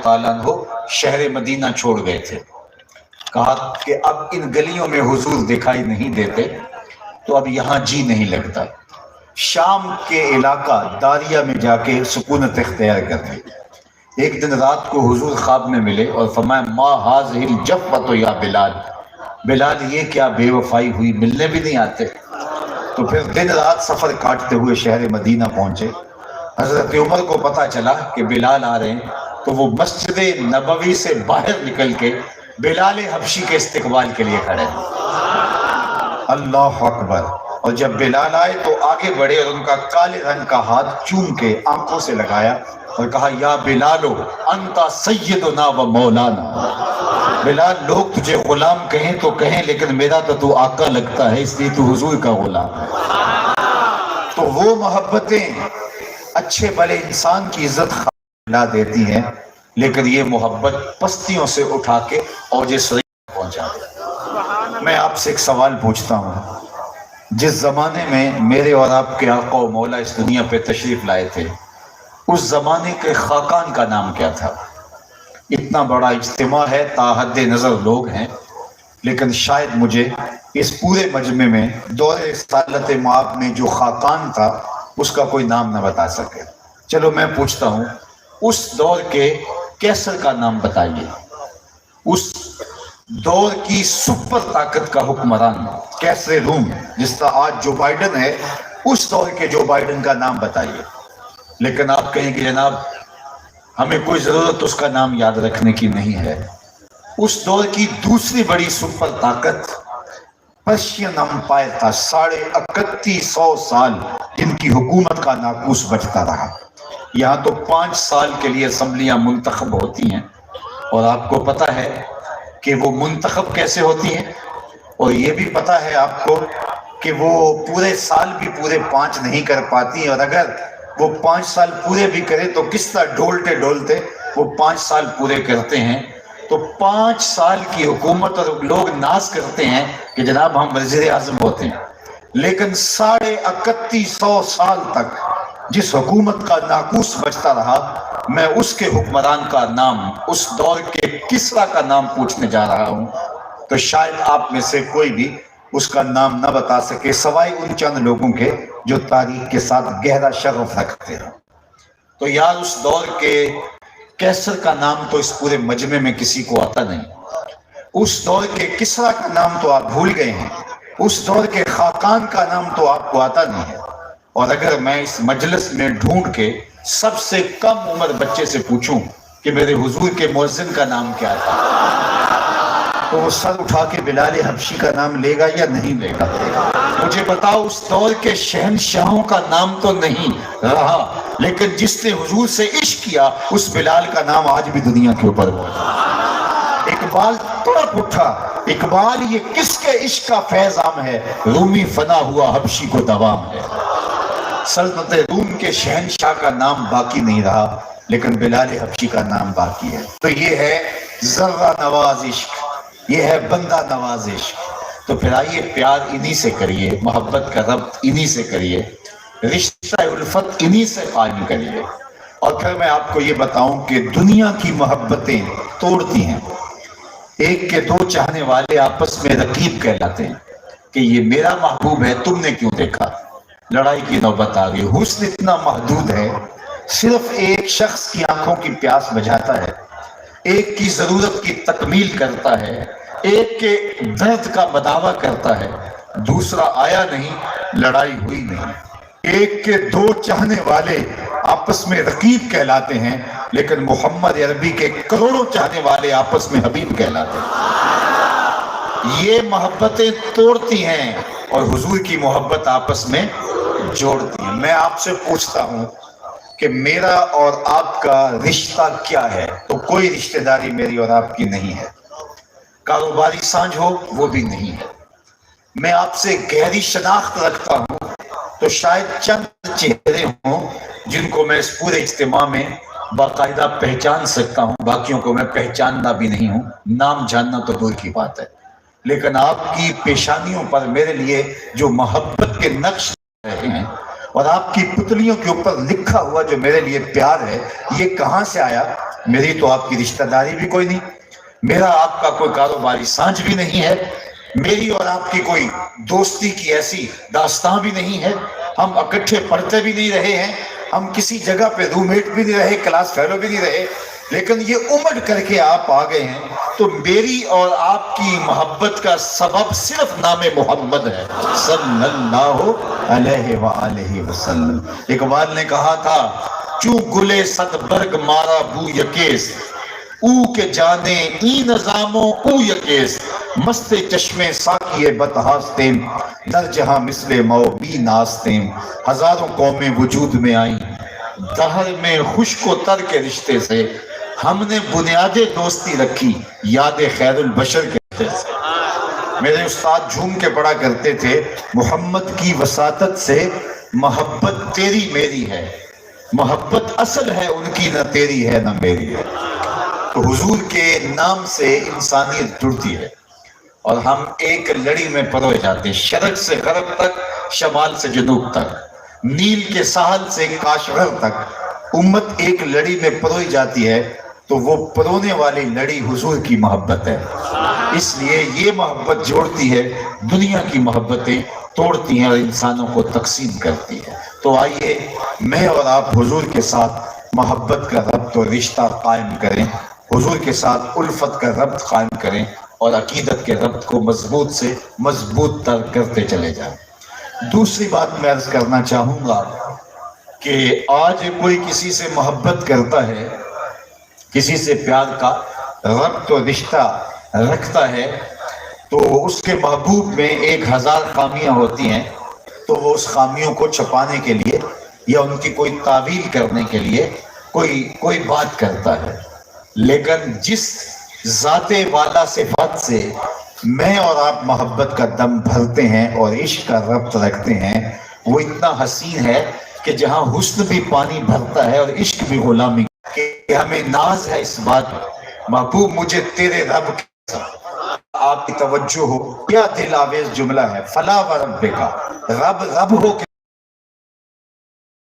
تعالیٰ عنہ شہر مدینہ چھوڑ گئے تھے. کہا کہ اب ان گلیوں میں حضور دکھائی نہیں دیتے تو اب یہاں جی نہیں لگتا. شام کے علاقہ داریہ میں جا کے سکونت اختیار کر لی. ایک دن رات کو حضور خواب میں ملے اور فرمایا ما ہاذہ الجفوۃ یا بلال، بلال یہ کیا بے وفائی ہوئی، ملنے بھی نہیں آتے. تو پھر دن رات سفر کاٹتے ہوئے شہر مدینہ پہنچے. حضرت عمر کو پتا چلا کہ بلال آ رہے ہیں تو وہ مسجد نبوی سے باہر نکل کے بلال حبشی کے استقبال کے لیے کھڑے. اللہ اکبر. اور جب بلال آئے تو آگے بڑھے اور ان کا کالے رنگ کا ہاتھ چوم کے آنکھوں سے لگایا اور کہا یا بلالو انتا سیدنا و مولانا. بلال لوگ تجھے غلام کہیں تو کہیں لیکن میرا تو آقا لگتا ہے، اس لیے تو حضور کا غلام. تو وہ محبتیں اچھے بھلے انسان کی عزت لا دیتی ہیں، لیکن یہ محبت پستیوں سے اٹھا کے اوج سرور پہنچا دیتی. میں آپ سے ایک سوال پوچھتا ہوں، جس زمانے میں میرے اور آپ کے آقا و مولا اس دنیا پہ تشریف لائے تھے، اس زمانے کے خاقان کا نام کیا تھا؟ اتنا بڑا اجتماع ہے، تا حد نظر لوگ ہیں، لیکن شاید مجھے اس پورے مجمع میں دور رسالت مآب میں جو خاقان تھا اس کا کوئی نام نہ بتا سکے. چلو میں پوچھتا ہوں، اس دور کے کیسر کا نام بتائیے. اس دور کی سپر طاقت کا حکمران کیسر روم، جس کا آج جو بائیڈن ہے، اس دور کے جو بائیڈن کا نام بتائیے. لیکن آپ کہیں کہ جناب ہمیں کوئی ضرورت اس کا نام یاد رکھنے کی نہیں ہے. اس دور کی دوسری بڑی سپر طاقت پرشین امپائر تھا. 3150 سال ان کی حکومت کا ناقوس بچتا رہا. یہاں تو 5 سال کے لیے اسمبلیاں منتخب ہوتی ہیں، اور آپ کو پتا ہے کہ وہ منتخب کیسے ہوتی ہیں، اور یہ بھی پتا ہے آپ کو کہ وہ پورے سال بھی پورے 5 نہیں کر پاتی، اور اگر وہ 5 سال پورے بھی کرے تو کس طرح ڈولتے ڈولتے وہ 5 سال پورے کرتے ہیں. تو 5 سال کی حکومت، اور لوگ ناز کرتے ہیں کہ جناب ہم وزیر اعظم ہوتے ہیں، لیکن 3150 سال تک جس حکومت کا ناقوس بچتا رہا، میں اس کے حکمران کا نام، اس دور کے کسرا کا نام پوچھنے جا رہا ہوں. تو شاید آپ میں سے کوئی بھی اس کا نام نہ بتا سکے، سوائے ان چند لوگوں کے جو تاریخ کے ساتھ گہرا شغف رکھتے ہیں. تو یار اس دور کے کیسر کا نام تو اس پورے مجمع میں کسی کو آتا نہیں. اس دور کے کسرا کا نام تو آپ بھول گئے ہیں. اس دور کے خاقان کا نام تو آپ کو آتا نہیں ہے. اور اگر میں اس مجلس میں ڈھونڈ کے سب سے کم عمر بچے سے پوچھوں کہ میرے حضور کے مؤذن کا نام کیا تھا، تو وہ سر اٹھا کے بلال حبشی کا نام لے گا یا نہیں لے گا؟ مجھے بتاؤ، اس دور کے شہنشاہوں کا نام تو نہیں رہا، لیکن جس نے حضور سے عشق کیا اس بلال کا نام آج بھی دنیا کے اوپر موجود. اقبال تڑپ اٹھا، اقبال یہ کس کے عشق کا فیض عام ہے، رومی فنا ہوا حبشی کو دوام ہے. سلطنت روم کے شہنشاہ کا نام باقی نہیں رہا، لیکن بلال حبشی کا نام باقی ہے. تو یہ ہے ذرہ نواز عشق، یہ ہے بندہ نواز عشق. تو پھر آئیے پیار انہی سے کریے، محبت کا ربط انہی سے کریے، رشتہ الفت انہی سے قائم کریے. اور پھر میں آپ کو یہ بتاؤں کہ دنیا کی محبتیں توڑتی ہیں. ایک کے 2 چاہنے والے آپس میں رقیب کہلاتے ہیں کہ یہ میرا محبوب ہے، تم نے کیوں دیکھا. لڑائی کی نوبت آ گئی. حسن اتنا محدود ہے، صرف ایک شخص کی آنکھوں کی پیاس بجھاتا ہے، ایک کی ضرورت کی تکمیل کرتا ہے، ایک کے درد کا بداوا کرتا ہے، دوسرا آیا نہیں، لڑائی ہوئی نہیں. ایک کے 2 چاہنے والے آپس میں رقیب کہلاتے ہیں، لیکن محمد عربی کے کروڑوں چاہنے والے آپس میں حبیب کہلاتے ہیں. یہ محبتیں توڑتی ہیں اور حضور کی محبت آپس میں جوڑتی ہیں. میں آپ سے پوچھتا ہوں کہ میرا اور آپ کا رشتہ کیا ہے؟ تو کوئی رشتہ داری میری اور آپ کی نہیں ہے. کاروباری سانجھ ہو وہ بھی نہیں ہے. میں آپ سے گہری شناخت رکھتا ہوں تو شاید چند چہرے ہوں جن کو میں اس پورے اجتماع میں باقاعدہ پہچان سکتا ہوں، باقیوں کو میں پہچاننا بھی نہیں ہوں، نام جاننا تو دور کی بات ہے. لیکن آپ کی پیشانیوں پر میرے لیے جو محبت کے نقش رہے ہیں اور آپ کی پتلیوں کے اوپر لکھا ہوا جو میرے لیے پیار ہے، یہ کہاں سے آیا؟ میری تو آپ کی رشتہ داری بھی کوئی نہیں، میرا آپ کا کوئی کاروباری سانجھ بھی نہیں ہے، میری اور آپ کی کوئی دوستی کی ایسی داستان بھی نہیں ہے، ہم اکٹھے پڑھتے بھی نہیں رہے ہیں، ہم کسی جگہ پہ روم میٹ بھی نہیں رہے، کلاس فیلو بھی نہیں رہے، لیکن یہ امٹ کر کے آپ آ گئے ہیں، تو میری اور آپ کی محبت کا سبب صرف نام محمد ہے صلی اللہ علیہ وآلہ وسلم۔ اقبال نے کہا تھا چوں گلے صد برگ مارا بو یکیس، او کے جانے ای نظاموں او یکیس، مست چشمے ساکیے بتہاستیم، در جہاں مثل مو بی ناستیم، ہزاروں قومیں وجود میں آئیں دہر میں خشک و تر کے رشتے سے، ہم نے بنیاد دوستی رکھی یاد خیر البشر کے رشتے سے۔ میرے استاد جھوم کے پڑھا کرتے تھے محمد کی وساطت سے محبت تیری میری ہے، محبت اصل ہے ان کی نہ تیری ہے نہ میری ہے۔ تو حضور کے نام سے انسانیت جڑتی ہے اور ہم ایک لڑی میں پروئے جاتے ہیں، شرق سے غرب تک، شمال سے جنوب تک، نیل کے ساحل سے کاشغر تک امت ایک لڑی میں پروئی جاتی ہے، تو وہ پرونے والی لڑی حضور کی محبت ہے۔ اس لیے یہ محبت جوڑتی ہے، دنیا کی محبتیں توڑتی ہیں اور انسانوں کو تقسیم کرتی ہے۔ تو آئیے میں اور آپ حضور کے ساتھ محبت کا ربط اور رشتہ قائم کریں، حضور کے ساتھ الفت کا ربط قائم کریں اور عقیدت کے ربط کو مضبوط سے مضبوط تر کرتے چلے جائیں۔ دوسری بات میں عرض کرنا چاہوں گا کہ آج کوئی کسی سے محبت کرتا ہے، کسی سے پیار کا ربط و رشتہ رکھتا ہے، تو اس کے محبوب میں 1000 خامیاں ہوتی ہیں، تو وہ اس خامیوں کو چھپانے کے لیے یا ان کی کوئی تعویل کرنے کے لیے کوئی بات کرتا ہے۔ لیکن جس ذات والا صفات سے میں اور آپ محبت کا دم بھرتے ہیں اور عشق کا ربط رکھتے ہیں، وہ اتنا حسین ہے کہ جہاں حسن بھی پانی بھرتا ہے اور عشق بھی غلامی، کہ ہمیں ناز ہے اس بات محبوب مجھے تیرے رب کے آپ کی توجہ ہو، کیا دل آویز جملہ ہے، فلا و رب کا، رب ہو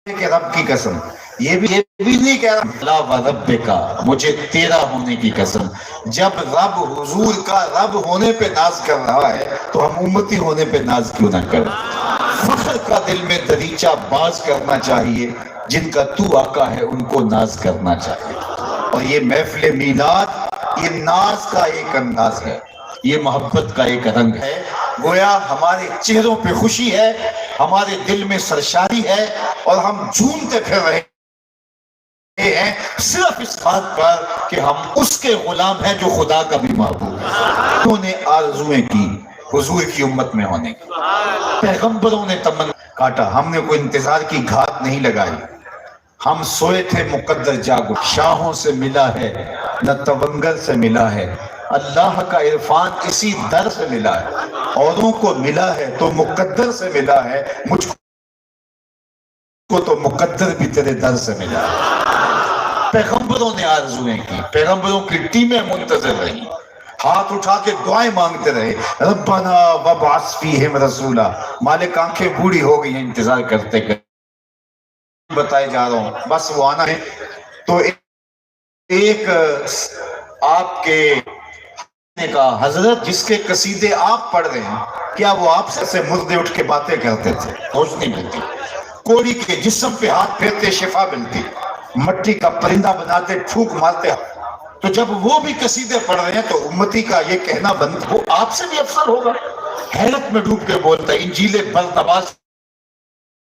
کہ رب کی قسم، یہ بھی نہیں کہہ رہا فلا و رب کا، مجھے تیرا ہونے کی قسم۔ جب رب حضور کا رب ہونے پہ ناز کر رہا ہے تو ہم امتی ہونے پہ ناز کیوں نہ کریں؟ فخر کا دل میں دریچہ باز کرنا چاہیے، جن کا تو آقا ہے ان کو ناز کرنا چاہیے۔ اور یہ محفل میلاد یہ ناز کا ایک انداز ہے، یہ محبت کا ایک رنگ ہے، گویا ہمارے چہروں پہ خوشی ہے، ہمارے دل میں سرشاری ہے، اور ہم جھومتے پھر رہے ہیں صرف اس بات پر کہ ہم اس کے غلام ہیں جو خدا کا بھی محبوب ہے۔ انہوں نے آرزویں کی حضور کی امت میں ہونے کی، پیغمبروں نے تمنا کاٹا، ہم نے کوئی انتظار کی گھات نہیں لگائی، ہم سوئے تھے مقدر جاگو، شاہوں سے ملا ہے نہ توانگر سے ملا ہے، اللہ کا عرفان اسی در سے ملا ہے، اوروں کو ملا ہے تو مقدر سے ملا ہے، مجھ کو تو مقدر بھی تیرے در سے ملا ہے۔ پیغمبروں نے آرزویں کی، پیغمبروں کی ٹیمیں منتظر رہی، ہاتھ اٹھا کے دعائیں مانگتے رہے، ربنا وابعث فیہم رسولا، مالک آنکھیں بوڑھی ہو گئی ہیں انتظار کرتے کرتے، بتائے جا رہا ہوں بس وہ آنا ہے۔ تو ایک آپ کے نے کہا حضرت جس کے قصیدے آپ پڑھ رہے ہیں کیا وہ آپ سے مردے اٹھ کے باتیں کرتے تھے؟ ہوش نہیں ملتی، کوڑی کے جسم پہ ہاتھ پھیرتے شفا ملتی، مٹی کا پرندہ بناتے پھونک مارتے، تو جب وہ بھی قصیدے پڑھ رہے ہیں تو امتی کا یہ کہنا بند وہ آپ سے بھی افضل ہوگا؟ حیرت میں ڈوب کے بولتا ہے انجیل برناباس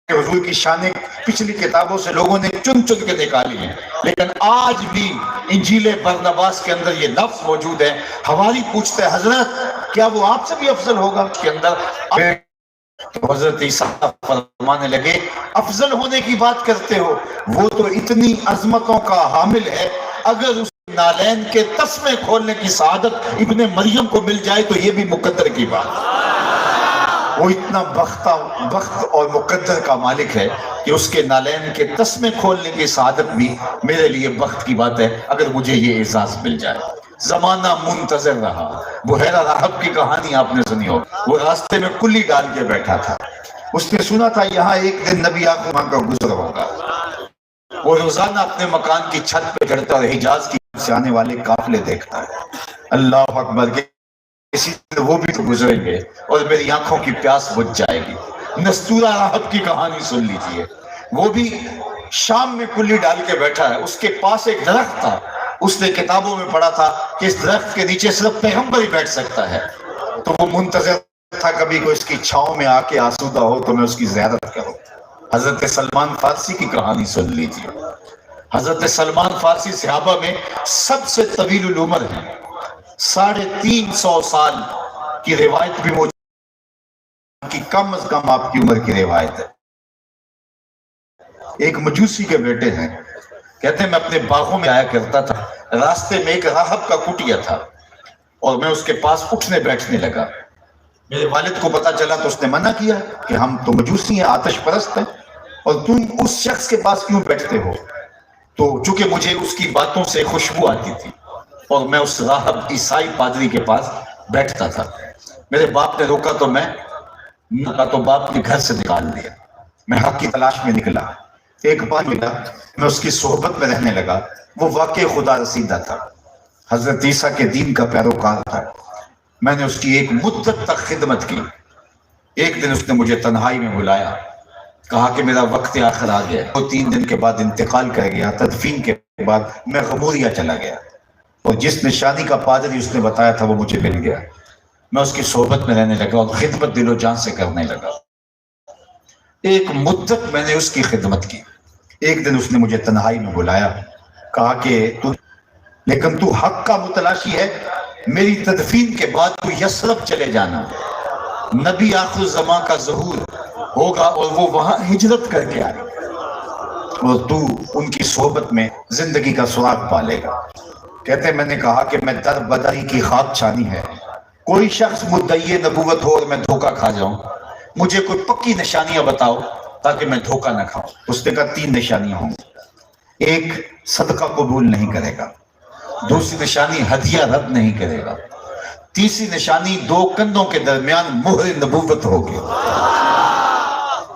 حضور کی شانیں پچھلی کتابوں سے لوگوں نے چن چن کے نکالی ہیں، لیکن آج بھی انجیل برناباس کے اندر یہ لفظ موجود ہے۔ حواری پوچھتے ہیں حضرت کیا وہ آپ سے بھی افضل ہوگا؟ اس کے اندر تو حضرت عیسیٰ فرمانے لگے افضل ہونے کی بات کرتے ہو، وہ تو اتنی عظمتوں کا حامل ہے، اگر اس نالین کے تسمے کھولنے کی سعادت ابن مریم کو مل جائے تو یہ بھی مقدر کی بات ہے۔ وہ اتنا بخت اور مقدر کا مالک ہے کہ اس کے نالین کے تسمے کھولنے کی سعادت بھی میرے لیے بخت کی بات ہے اگر مجھے یہ اعزاز مل جائے۔ زمانہ منتظر رہا، بحیرہ راہب کی کہانی آپ نے سنی ہو، وہ راستے میں کلی ڈال کے بیٹھا تھا، اس نے سنا تھا یہاں ایک دن نبی آخر کا گزر ہوگا، وہ روزانہ اپنے مکان کی چھت پہ چڑھتا اور حجاز کی سے آنے والے قافلے دیکھتا ہے، اللہ اکبر، کہ کسی سے وہ بھی تو گزریں گے اور میری آنکھوں کی پیاس بجھ جائے گی۔ نستورہ راہب کی کہانی سن لیجئے، وہ بھی شام میں کلی ڈال کے بیٹھا ہے، اس کے پاس ایک درخت تھا، اس نے کتابوں میں پڑھا تھا کہ اس درخت کے نیچے صرف پیغمبر ہی بیٹھ سکتا ہے، تو وہ منتظر تھا کبھی کوئی اس کی چھاؤں میں آ کے آسودہ ہو تو میں اس کی زیارت کروں۔ حضرت سلمان فارسی کی کہانی سن لیجئے، حضرت سلمان فارسی صحابہ میں سب سے طویل العمر ہیں، 350 سال کی روایت بھی موجود کی، کم از کم آپ کی عمر کی روایت ہے۔ ایک مجوسی کے بیٹے ہیں، کہتے ہیں میں اپنے باغوں میں آیا کرتا تھا، راستے میں ایک راہب کا کٹیا تھا اور میں اس کے پاس اٹھنے بیٹھنے لگا، میرے والد کو پتا چلا تو اس نے منع کیا کہ ہم تو مجوسی ہیں، آتش پرست ہیں، اور تم اس شخص کے پاس کیوں بیٹھتے ہو؟ تو چونکہ مجھے اس کی باتوں سے خوشبو آتی تھی اور میں اس راہب عیسائی پادری کے پاس بیٹھتا تھا، میرے باپ نے روکا تو میں تو باپ نے گھر سے نکال دیا، میں حق کی تلاش میں نکلا، ایک بار ملا، میں اس کی صحبت میں رہنے لگا، وہ واقع خدا رسیدہ تھا، حضرت عیسیٰ کے دین کا پیروکار تھا، میں نے اس کی ایک مدت تک خدمت کی۔ ایک دن اس نے مجھے تنہائی میں بلایا، کہا کہ میرا وقت آخر آ گیا، وہ 3 دن کے بعد انتقال کر گیا، تدفین کے بعد میں غموریا چلا گیا، اور جس نشانی کا پادری اس نے بتایا تھا وہ مجھے مل گیا، میں اس کی صحبت میں رہنے لگا اور خدمت دل و جان سے کرنے لگا، ایک مدت میں نے اس کی خدمت کی۔ ایک دن اس نے مجھے تنہائی میں بلایا، کہا کہ لیکن تو حق کا متلاشی ہے، میری تدفین کے بعد تو یثرب چلے جانا، نبی آخر زمان کا ظہور ہوگا اور وہ وہاں ہجرت کر کے آئے اور تو ان کی صحبت میں زندگی کا سراغ پالے گا۔ کہتے ہیں میں نے کہا کہ میں در بدری کی خاک چھانی ہے، کوئی شخص مدعی نبوت ہو اور میں دھوکہ کھا جاؤں، مجھے کوئی پکی نشانیاں بتاؤ تاکہ میں دھوکہ نہ کھاؤں۔ اس نے کہا 3 نشانیاں ہوں، ایک صدقہ قبول نہیں کرے گا، دوسری نشانی ہدیہ رد نہیں کرے گا، تیسری نشانی 2 کندھوں کے درمیان مہر نبوت ہوگی۔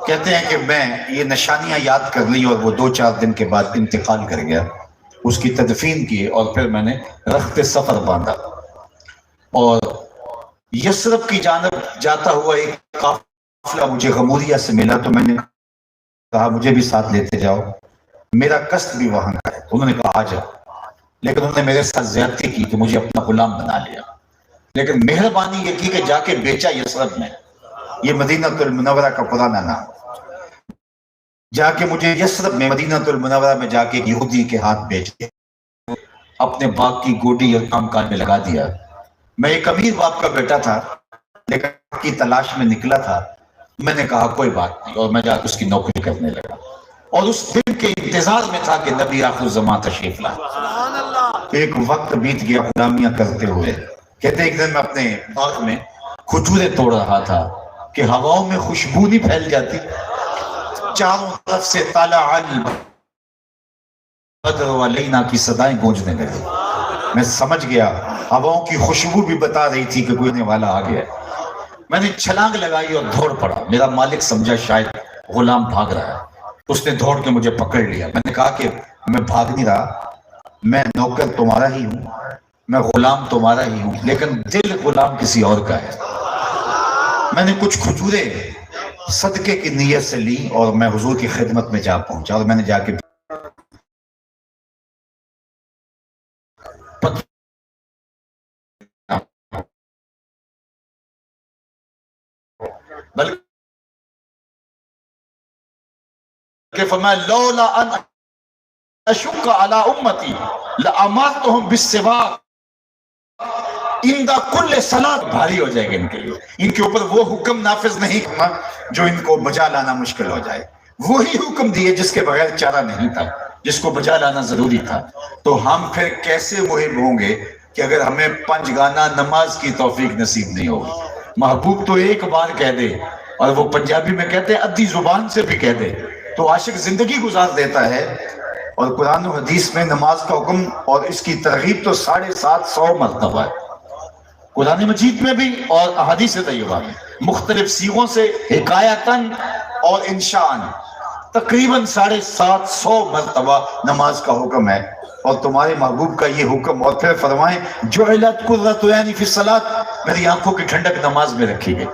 کہتے ہیں کہ میں یہ نشانیاں یاد کر لی اور وہ 2-4 دن کے بعد انتقال کر گیا، اس کی تدفین کی اور پھر میں نے رخت سفر باندھا اور یثرب کی جانب جاتا ہوا ایک قافلہ مجھے غموریا سے ملا، تو میں نے کہا مجھے بھی ساتھ لیتے جاؤ، میرا قصد بھی وہاں کا ہے۔ انہوں نے کہا آ جاؤ، لیکن انہوں نے میرے ساتھ زیادتی کی کہ مجھے اپنا غلام بنا لیا، لیکن مہربانی یہ کی کہ جا کے بیچا یثرب میں، یہ مدینہ المنورہ کا پرانا نام، جا کے مجھے یثرب میں مدینہ المنورہ میں جا کے یہودی کے ہاتھ بیچ کے اپنے باپ کی گوڈی اور کام کاج میں لگا دیا۔ میں ایک امیر باپ کا بیٹا تھا لیکن کی تلاش میں نکلا تھا، میں نے کہا کوئی بات نہیں، اور میں جا کے اس کی نوکری کرنے لگا اور اس دن کے انتظار میں تھا کہ نبی آخر زمان تشریف لائے۔ ایک وقت بیت گیا غلامیاں کرتے ہوئے، کہتے ایک دن میں اپنے باغ میں کھجوریں توڑ رہا تھا کہ ہواؤں میں خوشبو نہیں پھیل جاتی، چاروں طرف سے طلع البدر علینا کی صدائیں گونجنے لگی، میں سمجھ گیا ہواؤں کی خوشبو بھی بتا رہی تھی کہ کوئی آنے والا آ گیا، میں نے چھلانگ لگائی اور دوڑ پڑا، میرا مالک سمجھا شاید غلام بھاگ رہا ہے، اس نے دوڑ کے مجھے پکڑ لیا، میں نے کہا کہ میں بھاگ نہیں رہا، میں نوکر تمہارا ہی ہوں، میں غلام تمہارا ہی ہوں، لیکن دل غلام کسی اور کا ہے۔ میں نے کچھ کھجوریں صدقے کی نیت سے لی اور میں حضور کی خدمت میں جا پہنچا اور میں نے جا کے بلکہ فرمایا لولا ان اشق علی امتی لامرتهم بالسواک، کل صلاۃ بھاری ہو جائے گا ان کے لیے، ان کے اوپر وہ حکم نافذ نہیں کرنا جو ان کو بجا لانا مشکل ہو جائے، وہی حکم دیے جس کے بغیر چارہ نہیں تھا، جس کو بجا لانا ضروری تھا۔ تو ہم پھر کیسے محب ہوں گے کہ اگر ہمیں 5 گانا نماز کی توفیق نصیب نہیں ہوگی؟ محبوب تو ایک بار کہہ دے، اور وہ پنجابی میں کہتے ہیں ادھی زبان سے بھی کہہ دے تو عاشق زندگی گزار دیتا ہے۔ اور قرآن و حدیث میں نماز کا حکم اور اس کی ترغیب تو 750 مرتبہ ہے، قرآن مجید میں بھی اور احادیث طیبہ میں مختلف صیغوں سے حکایتاً اور انشاءً تقریباً 750 مرتبہ نماز کا حکم ہے۔ اور تمہارے محبوب کا یہ حکم، اور پھر فرمائیں جعلت قرۃ عینی فی الصلاۃ، میری آنکھوں کی ٹھنڈک نماز میں رکھی گئی۔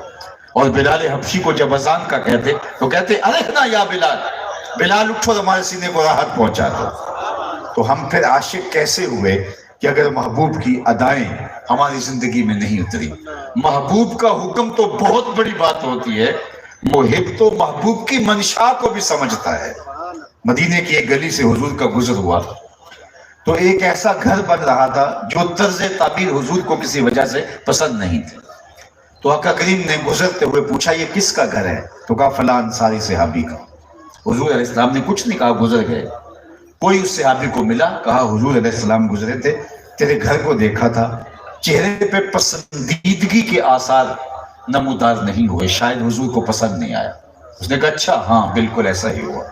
اور بلال حبشی کو جب اذان کا کہتے تو کہتے ارحنا یا بلال، بلال اٹھو اور ہمارے سینے کو راحت پہنچا دو۔ تو ہم پھر عاشق کیسے ہوئے کہ اگر محبوب کی ادائیں ہماری زندگی میں نہیں اتری؟ محبوب کا حکم تو بہت بڑی بات ہوتی ہے، محب تو محبوب کی منشا کو بھی سمجھتا ہے۔ مدینے کی ایک گلی سے حضور کا گزر ہوا تو ایک ایسا گھر بن رہا تھا جو طرز تعبیر حضور کو کسی وجہ سے پسند نہیں تھی۔ تو آقا کریم نے گزرتے ہوئے پوچھا یہ کس کا گھر ہے؟ تو کہا فلاں انصاری صحابی کا۔ حضور علیہ السلام نے کچھ نہیں کہا، گزر گئے۔ کوئی اس صحابی کو ملا، کہا حضور علیہ السلام گزرے تھے، تیرے گھر کو دیکھا تھا، چہرے پہ پسندیدگی کے آثار نمودار نہیں ہوئے، شاید حضور کو پسند نہیں آیا۔ اس نے کہا اچھا ہاں بالکل ایسا ہی ہوا۔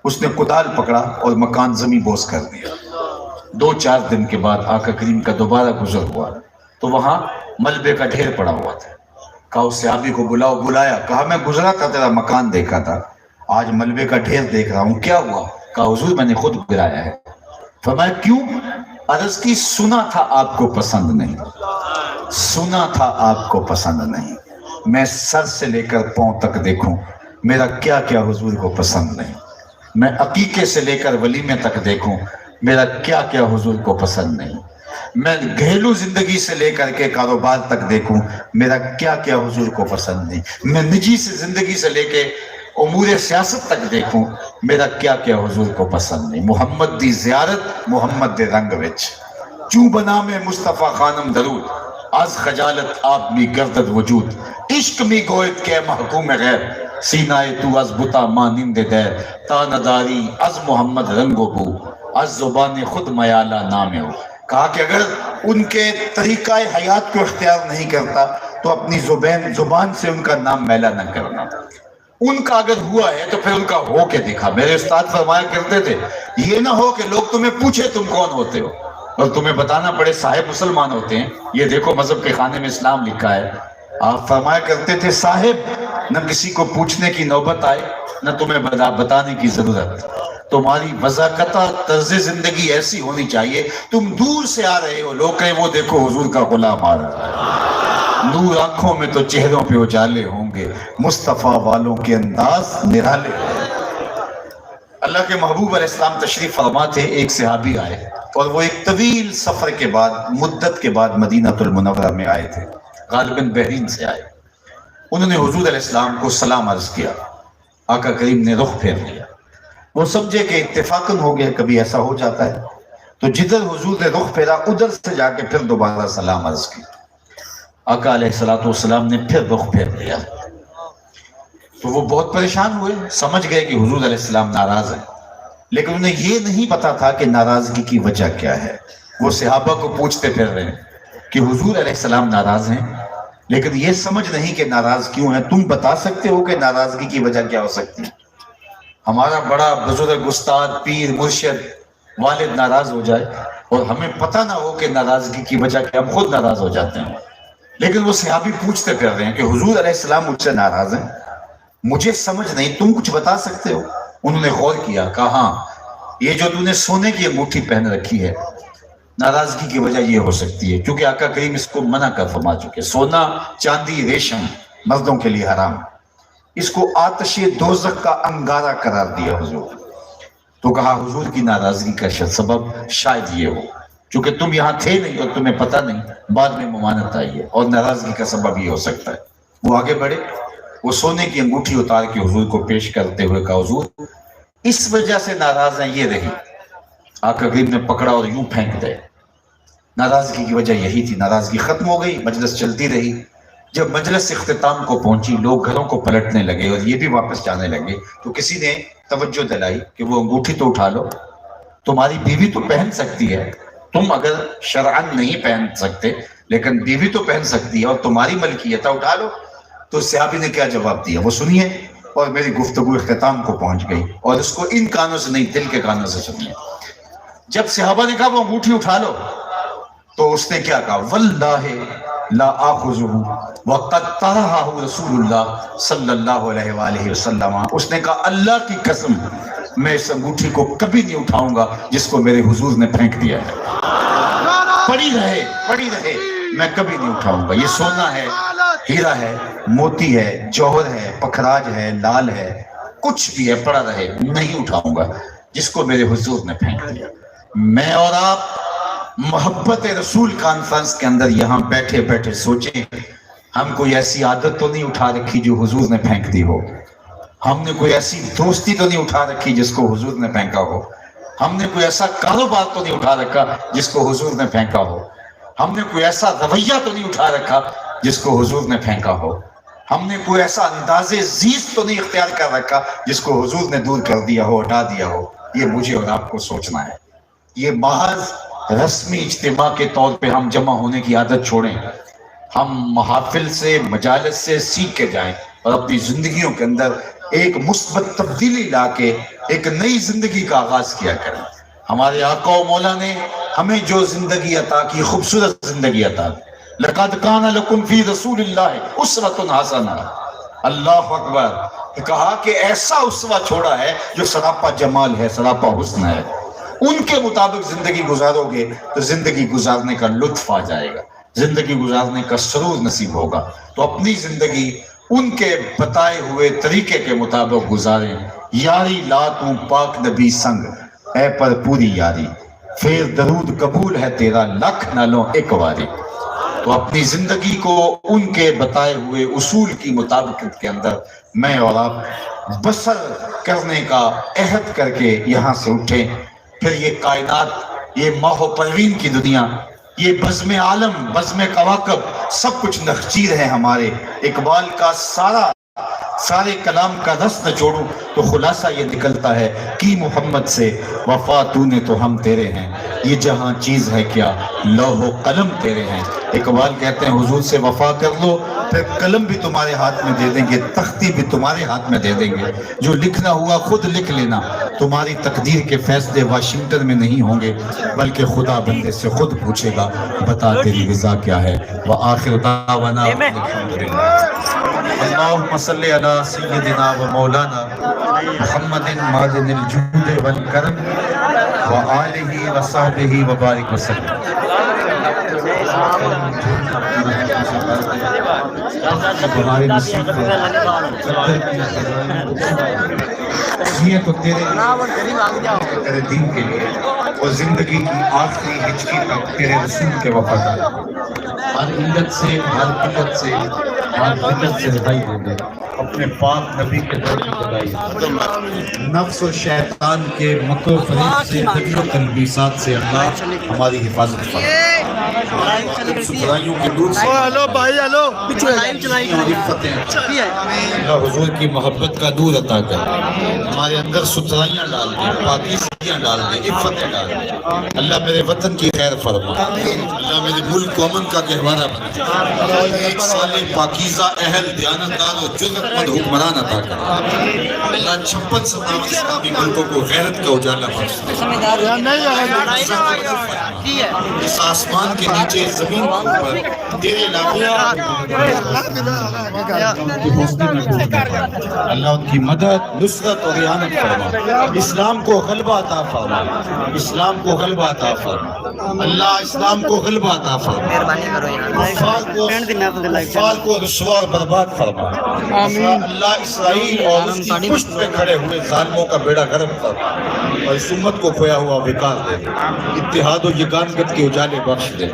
اس نے کدال پکڑا اور مکان زمیں بوس کر دیا۔ 2-4 دن کے بعد آقا کریم کا دوبارہ گزر ہوا تو وہاں ملبے کا ڈھیر پڑا ہوا تھا۔ کہا اس صحابی کو بلاؤ، بلایا، کہا میں گزرا تھا تیرا مکان دیکھا تھا، آج ملبے کا ڈھیر دیکھ رہا ہوں، کیا ہوا؟ کہا حضور میں نے خود گرایا ہے۔ فرمایا کیوں؟ عرض کی سنا تھا آپ کو پسند نہیں، سنا تھا آپ کو پسند نہیں، میں سر سے لے کر پاؤں تک دیکھوں میرا کیا کیا حضور کو پسند نہیں، میں عقیقے سے لے کر ولیمے تک دیکھوں میرا کیا کیا حضور کو پسند نہیں، میں گھریلو زندگی سے لے کر کے کاروبار تک دیکھوں میرا کیا کیا حضور کو پسند نہیں، میں نجی سے زندگی سے لے کے امور سیاست تک دیکھوں میرا کیا کیا حضور کو پسند نہیں۔ محمد دی زیارت محمد دے رنگ وچ، چوں بنا میں مصطفیٰ خانم درود، از خجالت آپ می گردد وجود، عشق می گویت کے محکوم غیر، سینہ تو از بتا مانند دیر، تا نداری از محمد رنگ و بو، از زبان خود میالہ نام ہو۔ کہا کہ اگر ان کے طریقہ حیات کو اختیار نہیں کرتا تو اپنی زبان سے ان کا نام میلا نہ کرنا، ان کا اگر ہوا ہے تو پھر ان کا ہو کے دکھا۔ میرے استاد فرمایا کرتے تھے یہ نہ ہو کہ لوگ تمہیں پوچھے تم کون ہوتے ہو اور تمہیں بتانا پڑے صاحب مسلمان ہوتے ہیں، یہ دیکھو مذہب کے خانے میں اسلام لکھا ہے۔ آپ فرمایا کرتے تھے صاحب نہ کسی کو پوچھنے کی نوبت آئے نہ تمہیں بتانے کی ضرورت، تمہاری وضاقتہ طرز زندگی ایسی ہونی چاہیے تم دور سے آ رہے ہو لوگ کہیں وہ دیکھو حضور کا غلام آ رہا ہے، نور آنکھوں میں تو چہروں پہ اجالے ہوں گے، مصطفیٰ والوں کے انداز نرالے۔ اللہ کے محبوب علیہ السلام تشریف فرما تھے، ایک صحابی آئے اور وہ ایک طویل سفر کے بعد مدت کے بعد مدینہ المنورہ میں آئے تھے، غالباً بحرین سے آئے۔ انہوں نے حضور علیہ السلام کو سلام عرض کیا، آقا کریم نے رخ پھیر لیا۔ وہ سمجھے کہ اتفاقاً ہو گیا، کبھی ایسا ہو جاتا ہے، تو جدھر حضور نے رخ پھیرا ادھر سے جا کے پھر دوبارہ سلام عرض کی۔ آقا علیہ السلام نے پھر رخ پھیر لیا تو وہ بہت پریشان ہوئے، سمجھ گئے کہ حضور علیہ السلام ناراض ہیں، لیکن انہیں یہ نہیں پتا تھا کہ ناراضگی کی وجہ کیا ہے۔ وہ صحابہ کو پوچھتے پھر رہے ہیں کہ حضور علیہ السلام ناراض ہیں، لیکن یہ سمجھ نہیں کہ ناراض کیوں ہیں، تم بتا سکتے ہو کہ ناراضگی کی وجہ کیا ہو سکتی ہے؟ ہمارا بڑا بزرگ استاد پیر مرشد والد ناراض ہو جائے اور ہمیں پتہ نہ ہو کہ ناراضگی کی وجہ کیا، ہم خود ناراض ہو جاتے ہیں۔ لیکن وہ صحابی پوچھتے پھر رہے ہیں کہ حضور علیہ السلام مجھ سے ناراض ہیں، مجھے سمجھ نہیں، تم کچھ بتا سکتے ہو؟ انہوں نے غور کیا، کہا ہاں یہ جو تم نے سونے کی انگوٹھی پہن رکھی ہے ناراضگی کی وجہ یہ ہو سکتی ہے، کیونکہ آقا کریم اس کو منع کر فرما چکے، سونا چاندی ریشم مردوں کے لیے حرام، اس کو آتش دوزخ کا انگارہ قرار دیا حضور۔ تو کہا حضور کی ناراضگی کا سبب شاید یہ ہو، چونکہ تم یہاں تھے نہیں اور تمہیں پتہ نہیں، بعد میں ممانعت آئی ہے اور ناراضگی کا سبب یہ ہو سکتا ہے۔ وہ آگے بڑھے، وہ سونے کی انگوٹھی اتار کے حضور کو پیش کرتے ہوئے کہا حضور اس وجہ سے ناراض ہیں، یہ رہی۔ آقا کریم نے پکڑا اور یوں پھینک دے، ناراضگی کی وجہ یہی تھی۔ ناراضگی ختم ہو گئی، مجلس چلتی رہی۔ جب مجلس اختتام کو پہنچی، لوگ گھروں کو پلٹنے لگے اور یہ بھی واپس جانے لگے، تو کسی نے توجہ دلائی کہ وہ انگوٹھی تو اٹھا لو، تمہاری بیوی تو پہن سکتی ہے، تم اگر شرعاً نہیں پہن سکتے لیکن بیوی تو پہن سکتی ہے اور تمہاری ملکیت ہے، اٹھا لو۔ تو صحابی نے کیا جواب دیا وہ سنیے، اور میری گفتگو اختتام کو پہنچ گئی، اور اس کو ان کانوں سے نہیں دل کے کانوں سے سنیے۔ جب صحابہ نے کہا وہ انگوٹھی اٹھا لو تو اس نے کیا کہا، واللہ لا آخذہ وقد طرحہ رسول اللہ صلی اللہ علیہ وآلہ وسلم، اس نے کہا اللہ کی قسم میں اس انگوٹھی کو کبھی نہیں اٹھاؤں گا جس کو میرے حضور نے پھینک دیا ہے. پڑی رہے, میں کبھی نہیں اٹھاؤں گا. یہ سونا ہے, ہیرا ہے, موتی ہے, جوہر ہے, پکھراج ہے, لال ہے, کچھ بھی ہے, پڑا رہے, نہیں اٹھاؤں گا جس کو میرے حضور نے پھینک دیا. میں اور آپ محبت رسول کانفرنس کے اندر یہاں بیٹھے بیٹھے سوچیں, ہم کوئی ایسی عادت تو نہیں اٹھا رکھی جو حضور نے پھینک دی ہو. ہم نے کوئی ایسی دوستی تو نہیں اٹھا رکھی جس کو حضور نے پھینکا ہو. ہم نے کوئی ایسا کاروبار تو نہیں اٹھا رکھا جس کو حضور نے پھینکا ہو. ہم نے کوئی ایسا رویہ تو نہیں اٹھا رکھا جس کو حضور نے پھینکا ہو. ہم نے کوئی ایسا انداز زیست تو نہیں اختیار کر رکھا جس کو حضور نے دور کر دیا ہو, ہٹا دیا ہو. یہ مجھے اور آپ کو سوچنا ہے. یہ محض رسمی اجتماع کے طور پہ ہم جمع ہونے کی عادت چھوڑیں. ہم محافل سے, مجالس سے سیکھ کے جائیں اور اپنی زندگیوں کے اندر ایک مثبت تبدیلی لا کے ایک نئی زندگی کا آغاز کیا کریں. ہمارے آقا و مولا نے ہمیں جو زندگی عطا کی, خوبصورت زندگی عطا کی. لَقَدْ كَانَ لَكُمْ فِي رَسُولِ اللَّهِ أُسْوَةٌ حَسَنَةٌ. اللہ اکبر. کہا کہ ایسا اسوہ چھوڑا ہے جو سراپا جمال ہے, سراپا حسن ہے. ان کے مطابق زندگی گزارو گے تو زندگی گزارنے کا لطف آ جائے گا, زندگی گزارنے کا سرور نصیب ہوگا. تو اپنی زندگی ان کے بتائے ہوئے طریقے کے مطابق گزاریں. یاری لا تو پاک نبی سنگ, اے پر پوری یاری, پھر درود قبول ہے تیرا, لکھ نہ لو ایک واری. تو اپنی زندگی کو ان کے بتائے ہوئے اصول کی مطابقت کے اندر میں اور آپ بسر کرنے کا عہد کر کے یہاں سے اٹھیں. پھر یہ کائنات, یہ ماہ و پروین کی دنیا, یہ بزم عالم, بزم کواکب, سب کچھ نخچیر ہیں ہمارے. اقبال کا سارے کلام کا رس نچوڑوں تو خلاصہ یہ نکلتا ہے کہ محمد سے وفا تو نے تو ہم تیرے ہیں, یہ جہاں چیز ہے کیا لوح و قلم تیرے ہیں. اقبال کہتے ہیں حضور سے وفا کر لو, پھر قلم بھی تمہارے ہاتھ میں دے دیں گے, تختی بھی تمہارے ہاتھ میں دے دیں گے. جو لکھنا ہوا خود لکھ لینا, تمہاری تقدیر کے فیصلے واشنگٹن میں نہیں ہوں گے بلکہ خدا بندے سے خود پوچھے گا, بتا تیری رضا کیا ہے. وآخر دعوانا الحمدللہ. اللہم صلی علی سیدنا و مولانا محمد معدن الجود والکرم وآلہ وصحبہ وبارک وسلم. ہمارے نصیب یہ تو تیرے دین کے لیے اور زندگی کی آخری ہچکی تک تیرے رسول کے وفادار, ہر علت سے, ہر قلت سے, ہر بدت سے رہائی دے دے. اپنے پاک نبی کے در کی بدائی, نفس و شیطان کے مکر و فریب سے, دبی و تلبیسات سے اللہ ہماری حفاظت فرما. سترائیوں کے دور سے اللہ حضور کی محبت کا نور عطا کر, ہمارے اندر سترائیاں ڈال دے, پاکیزگیاں ڈال دے, عفتیں ڈال دے. اللہ میرے وطن کی خیر فرما, اللہ میرے ملک و امن کا گہوارہ بنا, ایک سال پاکیزہ اہل دیانتدار و جرأت مند حکمران عطا کر. اللہ 56-57 اسلامی ملکوں کو غیرت کا اجالا بخش دے. اس آسمان کے نیچے زمین پر تیرے اللہ ان کی مدد, نصرت اور اعانت فرما. اسلام کو غلبہ عطا فرما, اسلام کو غلبہ عطا فرما. اللہ اسلام کو غلبہ عطا فرما. کفار کو رسوا اور برباد فرما. اللہ اسرائیل اور اس کی پشت پہ کھڑے ہوئے ظالموں کا بیڑا غرق فرما اور اس امت کو کھویا ہوا وقار دے. اتحاد و یگانگت کے اجالے بخش دے.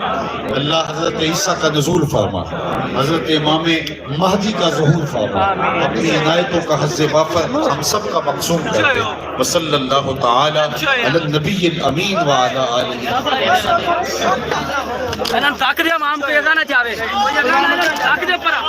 اللہ حضرت عیسیٰ کا نزول فرما, حضرت امام مہدی کا ظہور فرما. اپنی عنایتوں کا حظ وافر ہم سب کا مقسوم کر دے. وصلی اللہ تعالی علی النبی الامین وعلی آلہ. تاک دے امام کو یزانا چاہے تاک دے پرا